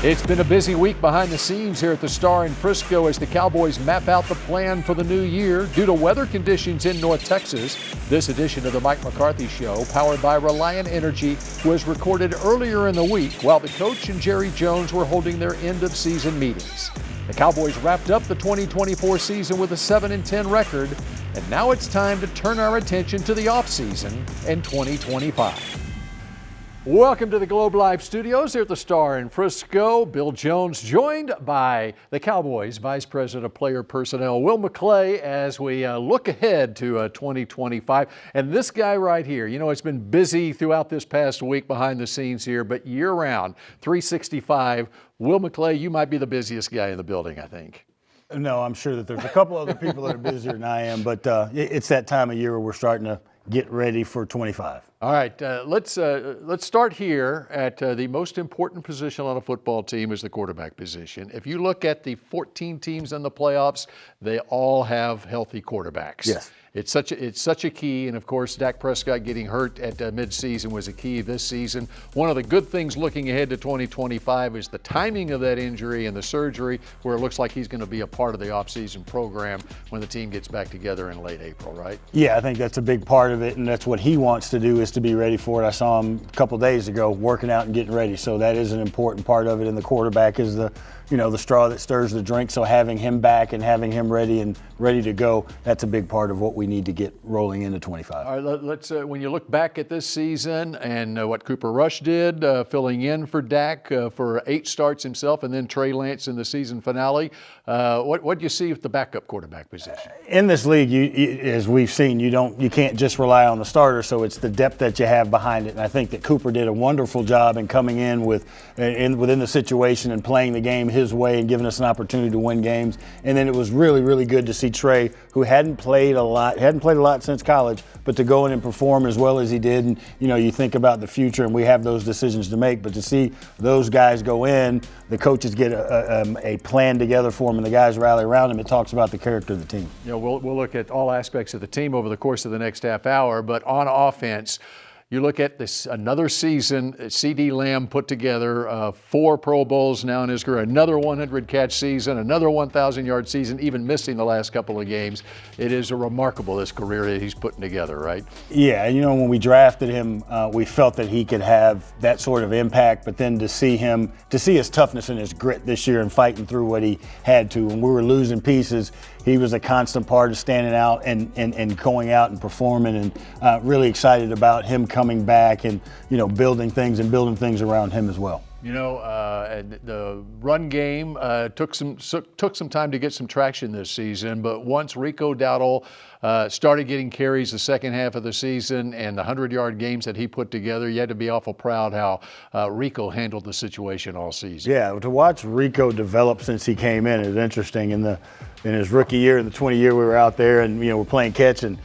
It's been a busy week behind the scenes here at the Star in Frisco as the Cowboys map out the plan for the new year. Due to weather conditions in North Texas, this edition of the Mike McCarthy Show, powered by Reliant Energy, was recorded earlier in the week while the coach and Jerry Jones were holding their end-of-season meetings. The Cowboys wrapped up the 2024 season with a 7-10 record, and now it's time to turn our attention to the offseason in 2025. Welcome to the Globe Live studios here at the Star in Frisco. Bill Jones joined by the Cowboys Vice President of Player Personnel, Will McClay, as we look ahead to 2025. And this guy right here, you know, it's been busy throughout this past week behind the scenes here, but year-round, 365. Will McClay, you might be the busiest guy in the building, I think. No, I'm sure that there's a couple other people that are busier than I am, but it's that time of year where we're starting to get ready for 25. All right, let's start here at the most important position on a football team is the quarterback position. If you look at the 14 teams in the playoffs, they all have healthy quarterbacks. Yes. It's such a key, and of course, Dak Prescott getting hurt at midseason was a key this season. One of the good things looking ahead to 2025 is the timing of that injury and the surgery, where it looks like he's going to be a part of the offseason program when the team gets back together in late April, right? Yeah, I think that's a big part of it, and that's what he wants to do is to be ready for it. I saw him a couple days ago working out and getting ready, so that is an important part of it. And the quarterback is the straw that stirs the drink. So having him back and having him ready to go, that's a big part of what we need to get rolling into 25. All right, let's when you look back at this season and what Cooper Rush did, filling in for Dak for 8 starts himself, and then Trey Lance in the season finale, what do you see with the backup quarterback position? In this league, as we've seen, you can't just rely on the starter, so it's the depth that you have behind it. And I think that Cooper did a wonderful job in coming in within the situation and playing the game his way and giving us an opportunity to win games. And then it was really, really good to see Trey, who hadn't played a lot since college, but to go in and perform as well as he did. And you think about the future, and we have those decisions to make. But to see those guys go in, the coaches get a plan together for him, and the guys rally around him. It talks about the character of the team. We'll look at all aspects of the team over the course of the next half hour. But on offense, you look at this another season, C.D. Lamb put together 4 Pro Bowls now in his career, another 100-catch season, another 1,000-yard season, even missing the last couple of games. It is a remarkable, this career that he's putting together, right? Yeah, when we drafted him, we felt that he could have that sort of impact, but then to see his toughness and his grit this year and fighting through what he had to. When we were losing pieces, he was a constant part of standing out and going out and performing, and really excited about him coming back and building things around him as well. The run game took some time to get some traction this season, but once Rico Dowdle started getting carries the second half of the season and the 100-yard games that he put together, you had to be awful proud how Rico handled the situation all season. Yeah, to watch Rico develop since he came in is interesting. In his rookie year, in the 20 year we were out there, and we're playing catch, and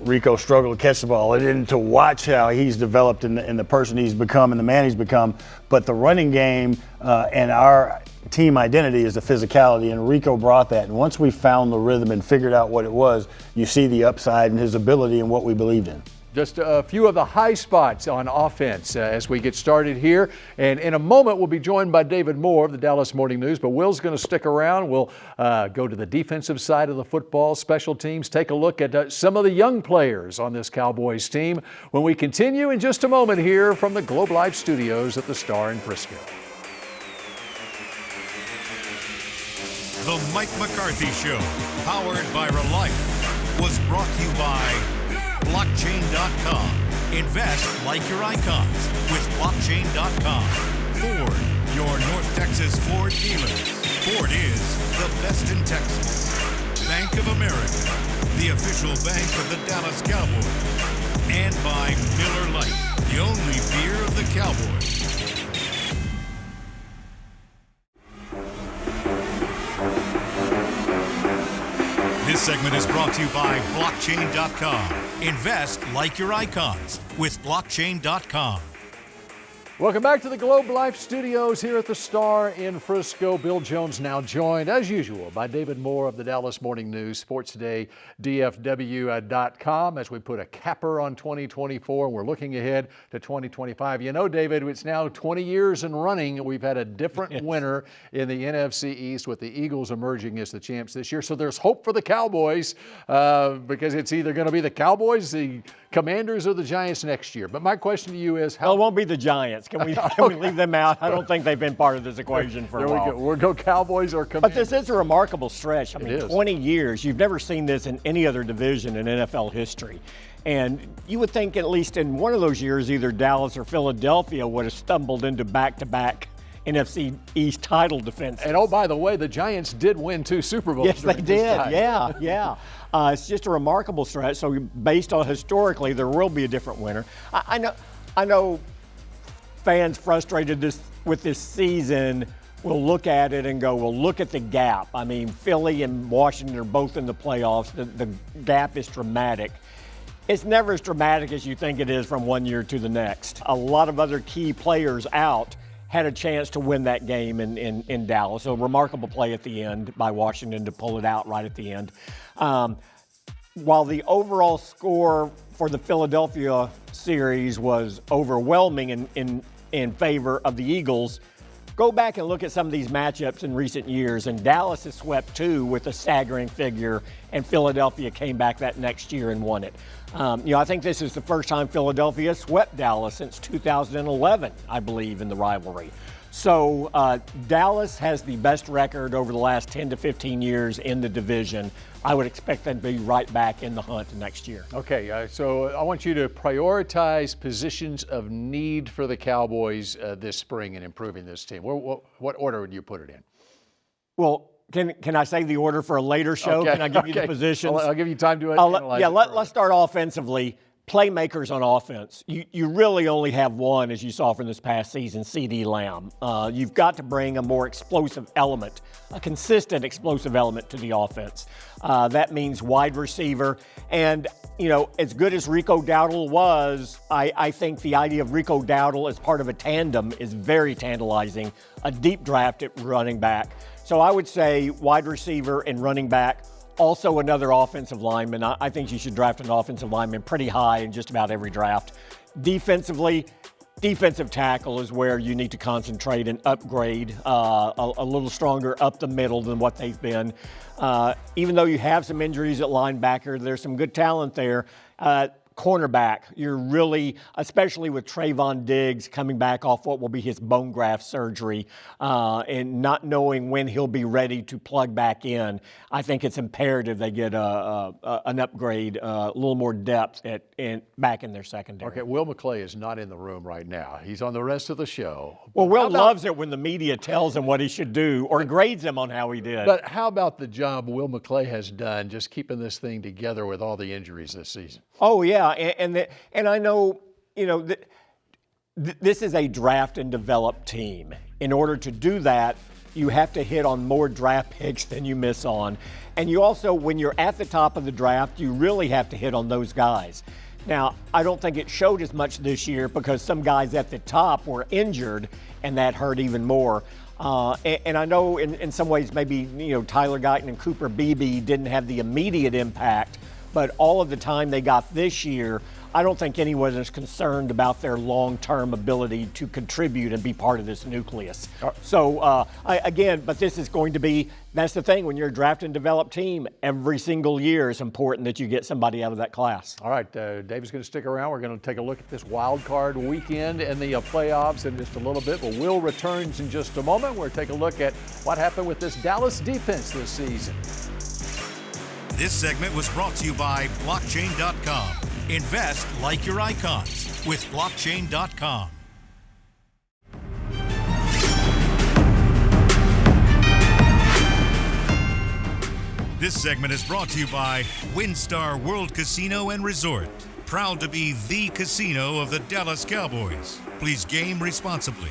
Rico struggled to catch the ball, and then to watch how he's developed and the person he's become and the man he's become. But the running game and our team identity is the physicality, and Rico brought that. And once we found the rhythm and figured out what it was, you see the upside and his ability and what we believed in. Just a few of the high spots on offense as we get started here. And in a moment, we'll be joined by David Moore of the Dallas Morning News. But Will's going to stick around. We'll go to the defensive side of the football, special teams, take a look at some of the young players on this Cowboys team when we continue in just a moment here from the Globe Live studios at the Star in Frisco. The Mike McCarthy Show, powered by Reliant, was brought to you by Blockchain.com. Invest like your icons with Blockchain.com. Ford, your North Texas Ford dealer. Ford is the best in Texas. Bank of America, the official bank of the Dallas Cowboys. And by Miller Lite, the only beer of the Cowboys. This segment is brought to you by Blockchain.com. Invest like your icons with Blockchain.com. Welcome back to the Globe Life Studios here at the Star in Frisco. Bill Jones now joined, as usual, by David Moore of the Dallas Morning News, Sports Today, DFW.com, as we put a capper on 2024. We're looking ahead to 2025. You know, David, it's now 20 years and running. We've had a different winner in the NFC East, with the Eagles emerging as the champs this year. So there's hope for the Cowboys because it's either going to be the Cowboys, the Commanders, or the Giants next year. But my question to you is, how? Well, it won't be the Giants. Can we leave them out? I don't think they've been part of this equation for a while. There we go. We'll go Cowboys or Commanders. But this is a remarkable stretch. I mean, 20 years. You've never seen this in any other division in NFL history. And you would think at least in one of those years, either Dallas or Philadelphia would have stumbled into back-to-back NFC East title defense. And oh, by the way, the Giants did win 2 Super Bowls. Yes, they did. Yeah. It's just a remarkable stretch. So based on historically, there will be a different winner. I know fans frustrated with this season will look at it and go, well, look at the gap. I mean, Philly and Washington are both in the playoffs. The gap is dramatic. It's never as dramatic as you think it is from one year to the next. A lot of other key players out had a chance to win that game in Dallas. So a remarkable play at the end by Washington to pull it out right at the end. While the overall score for the Philadelphia series was overwhelming in favor of the Eagles, go back and look at some of these matchups in recent years, and Dallas has swept 2 with a staggering figure, and Philadelphia came back that next year and won it. I think this is the first time Philadelphia swept Dallas since 2011, I believe, in the rivalry. So Dallas has the best record over the last 10 to 15 years in the division. I would expect them to be right back in the hunt next year. Okay, so I want you to prioritize positions of need for the Cowboys this spring in improving this team. What order would you put it in? Well, can I say the order for a later show? Okay. Can I give you the positions? I'll give you time to analyze it. Let's start offensively. Playmakers on offense. You really only have one, as you saw from this past season, C.D. Lamb. You've got to bring a more explosive element, a consistent explosive element to the offense. That means wide receiver. And, as good as Rico Dowdle was, I think the idea of Rico Dowdle as part of a tandem is very tantalizing, a deep draft at running back. So I would say wide receiver and running back. Also another offensive lineman. I think you should draft an offensive lineman pretty high in just about every draft. Defensively, defensive tackle is where you need to concentrate and upgrade a little stronger up the middle than what they've been. Even though you have some injuries at linebacker, there's some good talent there. Cornerback, you're really, especially with Trayvon Diggs coming back off what will be his bone graft surgery and not knowing when he'll be ready to plug back in, I think it's imperative they get an upgrade, a little more depth back in their secondary. Okay, Will McClay is not in the room right now. He's on the rest of the show. Well, Will loves it when the media tells him what he should do or grades him on how he did. But how about the job Will McClay has done just keeping this thing together with all the injuries this season? Oh, yeah. And I know, this is a draft and develop team. In order to do that, you have to hit on more draft picks than you miss on. And you also, when you're at the top of the draft, you really have to hit on those guys. Now, I don't think it showed as much this year because some guys at the top were injured, and that hurt even more. And I know in some ways maybe, Tyler Guyton and Cooper Beebe didn't have the immediate impact, but all of the time they got this year, I don't think anyone is concerned about their long-term ability to contribute and be part of this nucleus. So, but this is going to be, that's the thing, when you're a draft and develop team, every single year is important that you get somebody out of that class. All right, Dave's going to stick around. We're going to take a look at this Wildcard Weekend and the playoffs in just a little bit. But Will returns in just a moment. We'll take a look at what happened with this Dallas defense this season. This segment was brought to you by Blockchain.com. Invest like your icons with Blockchain.com. This segment is brought to you by WinStar World Casino and Resort. Proud to be the casino of the Dallas Cowboys. Please game responsibly.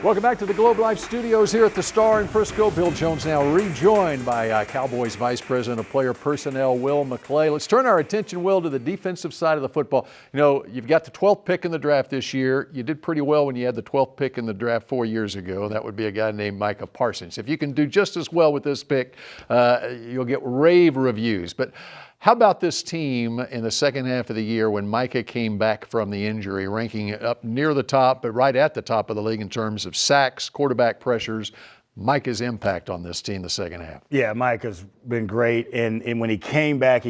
Welcome back to the Globe Life Studios here at the Star in Frisco. Bill Jones now rejoined by Cowboys Vice President of Player Personnel, Will McClay. Let's turn our attention, Will, to the defensive side of the football. You know, you've got the 12th pick in the draft this year. You did pretty well when you had the 12th pick in the draft 4 years ago. That would be a guy named Micah Parsons. If you can do just as well with this pick, you'll get rave reviews. But how about this team in the second half of the year when Micah came back from the injury, ranking up near the top, but right at the top of the league in terms of sacks, quarterback pressures, Micah's impact on this team the second half? Yeah, Micah's been great, and when he came back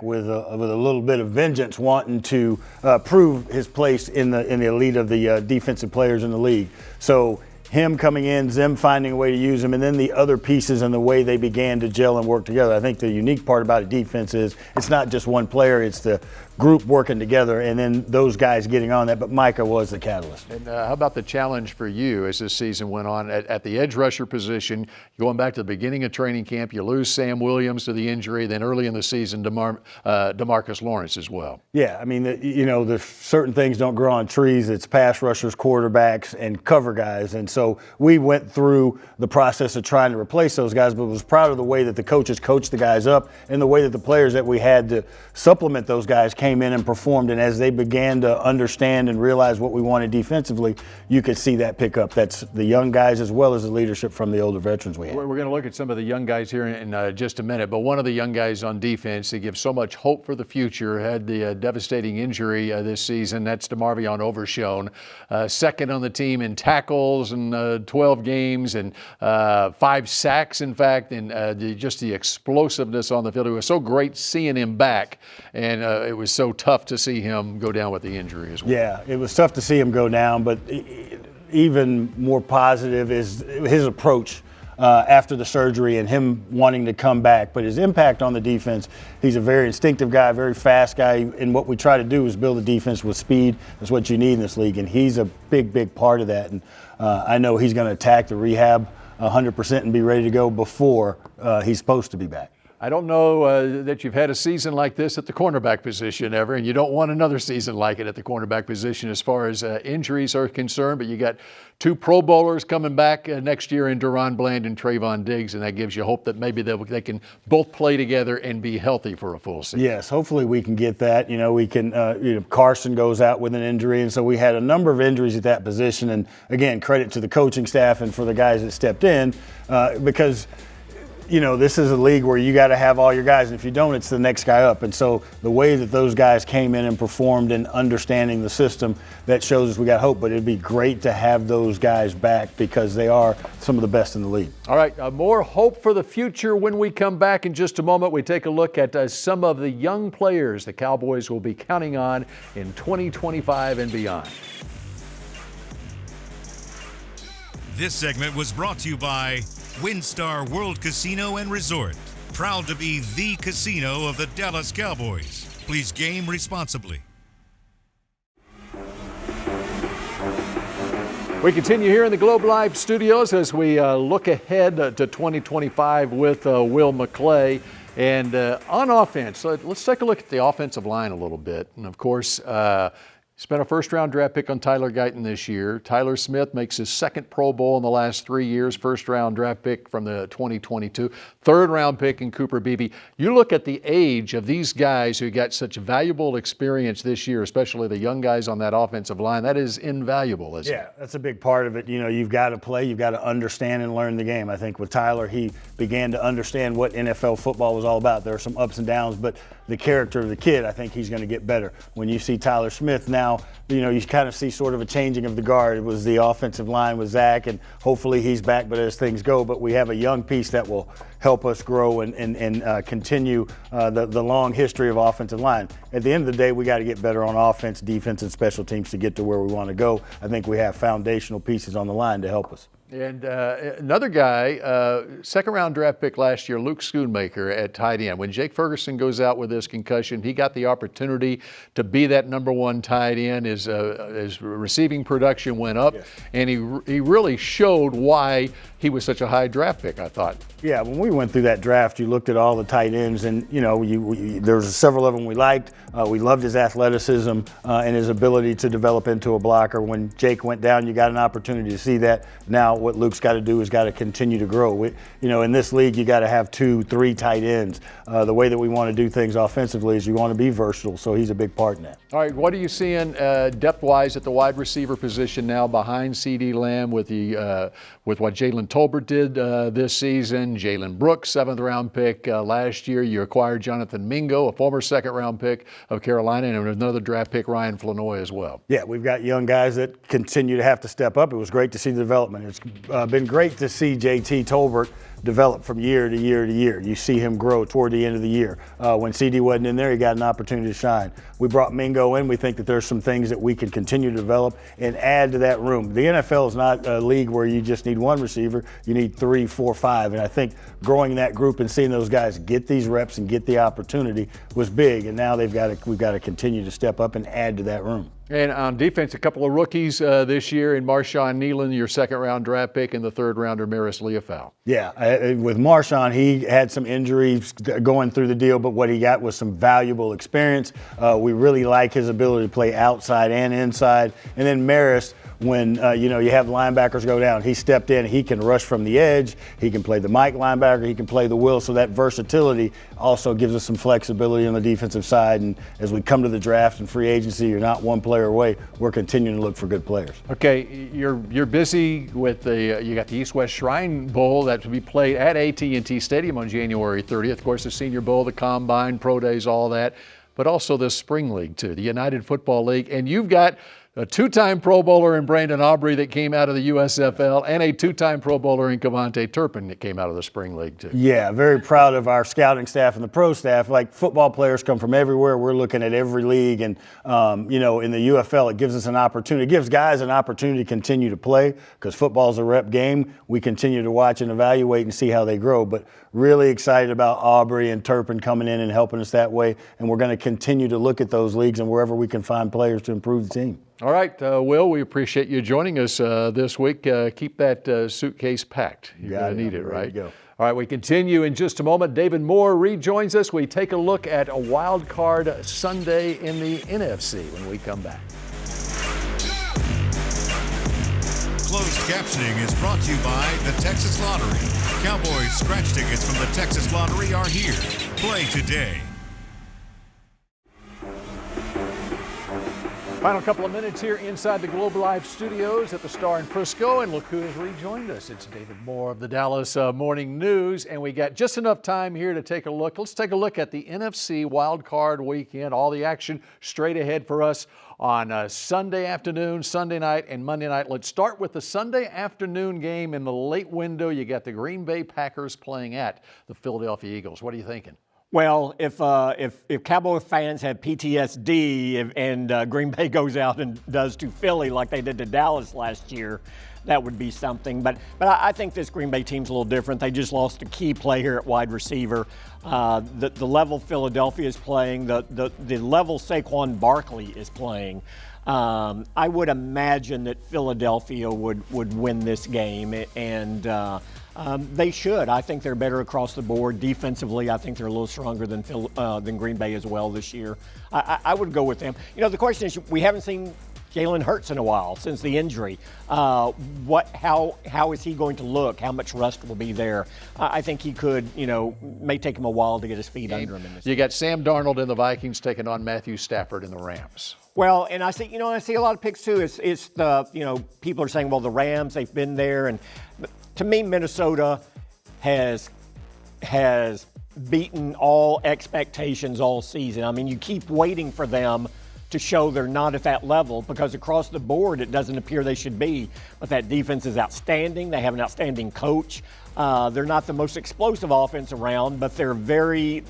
with a little bit of vengeance, wanting to prove his place in the elite of the defensive players in the league. So him coming in, Zim finding a way to use him, and then the other pieces and the way they began to gel and work together. I think the unique part about a defense is it's not just one player, it's the group working together and then those guys getting on that, but Micah was the catalyst. And how about the challenge for you as this season went on at the edge rusher position? Going back to the beginning of training camp, you lose Sam Williams to the injury, then early in the season, DeMarcus Lawrence as well. Yeah, I mean, there's certain things don't grow on trees. It's pass rushers, quarterbacks, and cover guys. And so we went through the process of trying to replace those guys, but was proud of the way that the coaches coached the guys up and the way that the players that we had to supplement those guys came in and performed. And as they began to understand and realize what we wanted defensively, you could see that pick up. That's the young guys as well as the leadership from the older veterans we had. We're going to look at some of the young guys here in just a minute, but one of the young guys on defense that gives so much hope for the future had the devastating injury this season. That's DeMarvion Overshown, second on the team in tackles and 12 games and 5 sacks, in fact, and just the explosiveness on the field. It was so great seeing him back, and it was so tough to see him go down with the injury as well. Yeah, it was tough to see him go down, but even more positive is his approach after the surgery and him wanting to come back. But his impact on the defense, he's a very instinctive guy, very fast guy, and what we try to do is build a defense with speed. That's what you need in this league, and he's a big, big part of that. And I know he's going to attack the rehab 100% and be ready to go before he's supposed to be back. I don't know that you've had a season like this at the cornerback position ever, and you don't want another season like it at the cornerback position as far as injuries are concerned, but you got 2 Pro Bowlers coming back next year in Deron Bland and Trayvon Diggs, and that gives you hope that maybe they can both play together and be healthy for a full season. Yes, hopefully we can get that. We can, Carson goes out with an injury, and so we had a number of injuries at that position, and again, credit to the coaching staff and for the guys that stepped in because this is a league where you got to have all your guys, and if you don't, it's the next guy up. And so the way that those guys came in and performed and understanding the system, that shows us we got hope. But it'd be great to have those guys back because they are some of the best in the league. All right, more hope for the future when we come back in just a moment. We take a look at some of the young players the Cowboys will be counting on in 2025 and beyond. This segment was brought to you by WinStar World Casino and Resort, proud to be the casino of the Dallas Cowboys. Please game responsibly. We continue here in the Globe Live studios as we look ahead to 2025 with Will McClay. And on offense, let's take a look at the offensive line a little bit. And of course, spent a first-round draft pick on Tyler Guyton this year. Tyler Smith makes his second Pro Bowl in the last 3 years, first-round draft pick from the 2022, third-round pick in Cooper Beebe. You look at the age of these guys who got such valuable experience this year, especially the young guys on that offensive line. That is invaluable, isn't it? Yeah, that's a big part of it. You've got to play. You've got to understand and learn the game. I think with Tyler, he began to understand what NFL football was all about. There are some ups and downs, but the character of the kid, I think he's going to get better. When you see Tyler Smith now, you kind of see sort of a changing of the guard. It was the offensive line with Zach, and hopefully he's back, but as things go. But we have a young piece that will help us grow and continue the long history of offensive line. At the end of the day, we got to get better on offense, defense, and special teams to get to where we want to go. I think we have foundational pieces on the line to help us. And another guy, second-round draft pick last year, Luke Schoonmaker at tight end. When Jake Ferguson goes out with this concussion, he got the opportunity to be that number one tight end. His receiving production went up, yes. And he really showed why he was such a high draft pick, I thought. Yeah, when we went through that draft, you looked at all the tight ends, and there was several of them we liked. We loved his athleticism and his ability to develop into a blocker. When Jake went down, you got an opportunity to see that. Now what Luke's got to do is got to continue to grow. In this league, you got to have 2-3 tight ends. The way that we want to do things offensively is you want to be versatile, so he's a big part in that. All right, what are you seeing depth-wise at the wide receiver position now behind CeeDee Lamb with what Jalen Tolbert did this season? Jalen Brooks, 7th-round pick last year. You acquired Jonathan Mingo, a former 2nd-round pick of Carolina, and another draft pick, Ryan Flanoy, as well. Yeah, we've got young guys that continue to have to step up. It was great to see the development. It's been great to see JT Tolbert develop from year to year to year. You see him grow toward the end of the year. When CD wasn't in there, he got an opportunity to shine. We brought Mingo in. We think that there's some things that we can continue to develop and add to that room. The NFL is not a league where you just need one receiver. You need 3, 4, 5. And I think growing that group and seeing those guys get these reps and get the opportunity was big. And now we've got to continue to step up and add to that room. And on defense, a couple of rookies this year in Marshawn Nealon, your 2nd-round draft pick, and the 3rd-rounder, Maris Leofau. Yeah, with Marshawn, he had some injuries going through the deal, but what he got was some valuable experience. We really like his ability to play outside and inside. And then Maris, when you have linebackers go down, he stepped in. He can rush from the edge. He can play the Mike linebacker. He can play the Will. So that versatility also gives us some flexibility on the defensive side. And as we come to the draft and free agency, you're not one player away. We're continuing to look for good players. Okay, you're busy with you got the East-West Shrine Bowl that will be played at AT&T Stadium on January 30th. Of course, the Senior Bowl, the Combine, Pro Days, all that. But also the Spring League, too, the United Football League. And you've got a 2-time Pro Bowler in Brandon Aubrey that came out of the USFL, and a 2-time Pro Bowler in Cavante Turpin that came out of the Spring League, too. Yeah, very proud of our scouting staff and the pro staff. Like, football players come from everywhere. We're looking at every league. And, in the UFL, it gives us an opportunity. It gives guys an opportunity to continue to play because football's a rep game. We continue to watch and evaluate and see how they grow. But really excited about Aubrey and Turpin coming in and helping us that way. And we're going to continue to look at those leagues and wherever we can find players to improve the team. All right, Will, we appreciate you joining us this week. Keep that suitcase packed. You're going to need it, right? Go. All right, we continue in just a moment. David Moore rejoins us. We take a look at a wild card Sunday in the NFC when we come back. Closed captioning is brought to you by the Texas Lottery. Cowboys scratch tickets from the Texas Lottery are here. Play today. Final couple of minutes here inside the Globe Live studios at the Star in Frisco, and look who has rejoined us. It's David Moore of the Dallas Morning News, and we got just enough time here to take a look. Let's take a look at the NFC Wildcard Weekend, all the action straight ahead for us on Sunday afternoon, Sunday night, and Monday night. Let's start with the Sunday afternoon game in the late window. You got the Green Bay Packers playing at the Philadelphia Eagles. What are you thinking? Well, if Cowboy fans have PTSD and Green Bay goes out and does to Philly like they did to Dallas last year, that would be something. But I think this Green Bay team's a little different. They just lost a key player at wide receiver. The level Philadelphia is playing, the level Saquon Barkley is playing. I would imagine that Philadelphia would win this game, and they should. I think they're better across the board. Defensively, I think they're a little stronger than Green Bay as well this year. I would go with them. The question is, we haven't seen Jalen Hurts in a while since the injury. How is he going to look? How much rust will be there? I think he could, may take him a while to get his feet under him in this. You got Sam Darnold and the Vikings taking on Matthew Stafford and the Rams. Well, and I see a lot of picks too. It's the, people are saying, well, the Rams, they've been there, and to me, Minnesota has beaten all expectations all season. I mean, you keep waiting for them to show they're not at that level because across the board it doesn't appear they should be. But that defense is outstanding. They have an outstanding coach. They're not the most explosive offense around, but they're very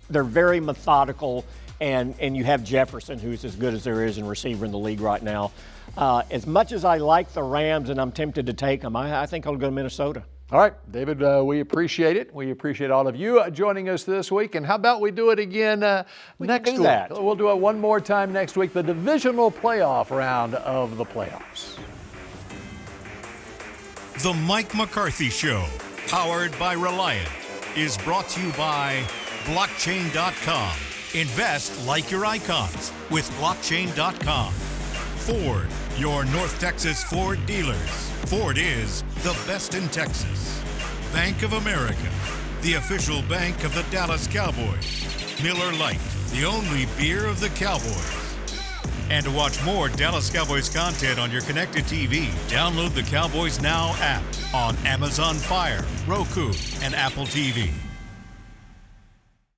methodical and you have Jefferson, who's as good as there is in receiver in the league right now. As much as I like the Rams and I'm tempted to take them, I think I'll go to Minnesota. All right, David, we appreciate it. We appreciate all of you joining us this week. And how about we do it again next week? We'll do it one more time next week, the divisional playoff round of the playoffs. The Mike McCarthy Show, powered by Reliant, is brought to you by Blockchain.com. Invest like your icons with Blockchain.com. Ford, your North Texas Ford dealers. Ford is the best in Texas. Bank of America, the official bank of the Dallas Cowboys. Miller Lite, the only beer of the Cowboys. And to watch more Dallas Cowboys content on your connected TV, download the Cowboys Now app on Amazon Fire, Roku, and Apple TV.